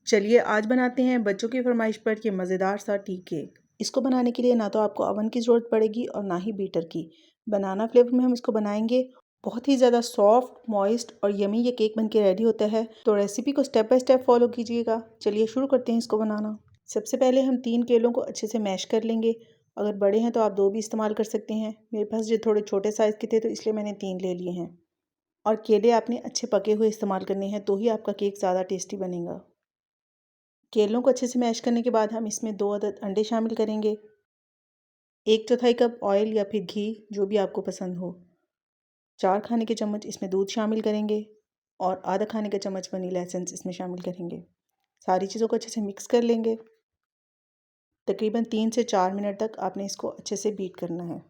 चलिए आज बनाते हैं बच्चों की फरमाइश पर ये मज़ेदार सा टी केक। इसको बनाने के लिए ना तो आपको ओवन की ज़रूरत पड़ेगी और ना ही बीटर की। बनाना फ्लेवर में हम इसको बनाएंगे। बहुत ही ज़्यादा सॉफ्ट, मॉइस्ट और यमी ये केक बनके रेडी होता है। तो रेसिपी को स्टेप बाय स्टेप फॉलो कीजिएगा। चलिए शुरू करते हैं इसको बनाना। सबसे पहले हम 3 केलों को अच्छे से मैश कर लेंगे। अगर बड़े हैं तो आप 2 भी इस्तेमाल कर सकते हैं। मेरे पास ये थोड़े छोटे साइज़ के थे तो इसलिए मैंने 3 ले लिए हैं। और केले आपने अच्छे पके हुए इस्तेमाल करने हैं तो ही आपका केक ज़्यादा टेस्टी बनेगा। केलों को अच्छे से मैश करने के बाद हम इसमें 2 अदद अंडे शामिल करेंगे। 1/4 कप ऑयल या फिर घी, जो भी आपको पसंद हो। 4 खाने के चम्मच इसमें दूध शामिल करेंगे और आधा खाने का चम्मच वनीला एसेंस इसमें शामिल करेंगे। सारी चीज़ों को अच्छे से मिक्स कर लेंगे। तकरीबन 3 से 4 मिनट तक आपने इसको अच्छे से बीट करना है।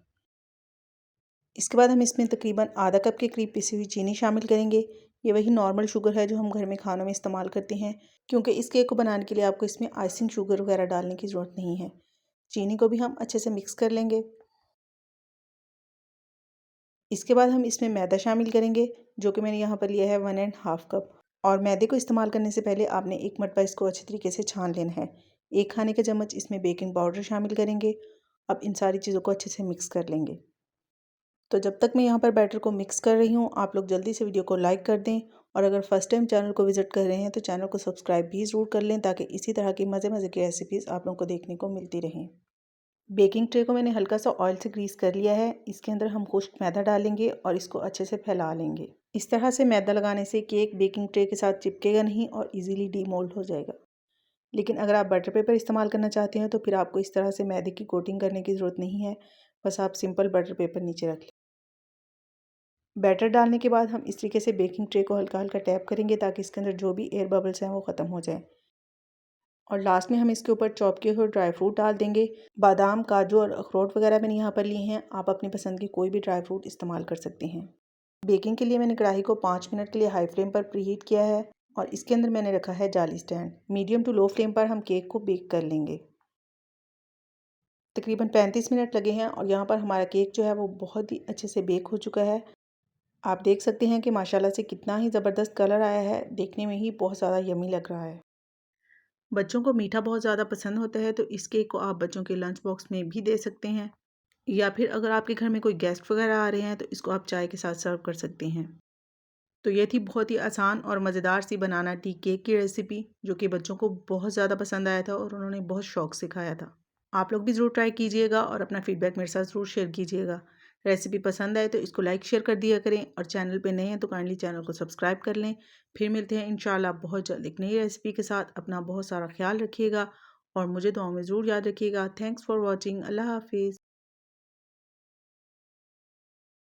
इसके बाद हम इसमें तकरीबन आधा कप के करीब पिसी हुई चीनी शामिल करेंगे। ये वही नॉर्मल शुगर है जो हम घर में खानों में इस्तेमाल करते हैं, क्योंकि इस केक को बनाने के लिए आपको इसमें आइसिंग शुगर वगैरह डालने की ज़रूरत नहीं है। चीनी को भी हम अच्छे से मिक्स कर लेंगे। इसके बाद हम इसमें मैदा शामिल करेंगे, जो कि मैंने यहाँ पर लिया है 1.5 कप। और मैदे को इस्तेमाल करने से पहले आपने एक मरतबा इसको अच्छे तरीके से छान लेना है। 1 खाने का चम्मच इसमें बेकिंग पाउडर शामिल करेंगे। अब इन सारी चीज़ों को अच्छे से मिक्स कर लेंगे। तो जब तक मैं यहाँ पर बैटर को मिक्स कर रही हूँ, आप लोग जल्दी से वीडियो को लाइक कर दें और अगर फर्स्ट टाइम चैनल को विज़िट कर रहे हैं तो चैनल को सब्सक्राइब भी ज़रूर कर लें, ताकि इसी तरह की मज़े मज़े की रेसिपीज़ आप लोगों को देखने को मिलती रहें। बेकिंग ट्रे को मैंने हल्का सा ऑयल से ग्रीस कर लिया है। इसके अंदर हम खुश्क मैदा डालेंगे और इसको अच्छे से फैला लेंगे। इस तरह से मैदा लगाने से केक बेकिंग ट्रे के साथ चिपकेगा नहीं और इजीली डीमोल्ड हो जाएगा। लेकिन अगर आप बटर पेपर इस्तेमाल करना चाहते हैं तो फिर आपको इस तरह से मैदे की कोटिंग करने की ज़रूरत नहीं है। बस आप सिंपल बटर पेपर नीचे रख लें। बैटर डालने के बाद हम इस तरीके से बेकिंग ट्रे को हल्का हल्का टैप करेंगे, ताकि इसके अंदर जो भी एयर बबल्स हैं वो ख़त्म हो जाए। और लास्ट में हम इसके ऊपर चॉप किए हुए ड्राई फ्रूट डाल देंगे। बादाम, काजू और अखरोट वगैरह मैंने यहाँ पर लिए हैं। आप अपनी पसंद की कोई भी ड्राई फ्रूट इस्तेमाल कर सकते हैं। बेकिंग के लिए मैंने कढ़ाई को 5 मिनट के लिए हाई फ्लेम पर प्रीहीट किया है और इसके अंदर मैंने रखा है जाली stand. Medium to low flame पर हम केक को बेक कर लेंगे। तकरीबन 35 मिनट लगे हैं और यहाँ पर हमारा केक जो है वो बहुत ही अच्छे से बेक हो चुका है। आप देख सकते हैं कि माशाल्लाह से कितना ही ज़बरदस्त कलर आया है। देखने में ही बहुत ज़्यादा यमी लग रहा है। बच्चों को मीठा बहुत ज़्यादा पसंद होता है तो इस केक को आप बच्चों के लंच बॉक्स में भी दे सकते हैं, या फिर अगर आपके घर में कोई गेस्ट वगैरह आ रहे हैं तो इसको आप चाय के साथ सर्व कर सकते हैं। तो ये थी बहुत ही आसान और मज़ेदार सी बनाना टी केक की रेसिपी, जो कि बच्चों को बहुत ज़्यादा पसंद आया था और उन्होंने बहुत शौक से खाया था। आप लोग भी ज़रूर ट्राई कीजिएगा और अपना फीडबैक मेरे साथ ज़रूर शेयर कीजिएगा। रेसिपी पसंद आए तो इसको लाइक शेयर कर दिया करें और चैनल पे नए हैं तो काइंडली चैनल को सब्सक्राइब कर लें। फिर मिलते हैं इंशाल्लाह बहुत जल्द एक नई रेसिपी के साथ। अपना बहुत सारा ख्याल रखिएगा और मुझे दुआओं में ज़रूर याद रखिएगा। Thanks for watching. अल्लाह हाफिज़।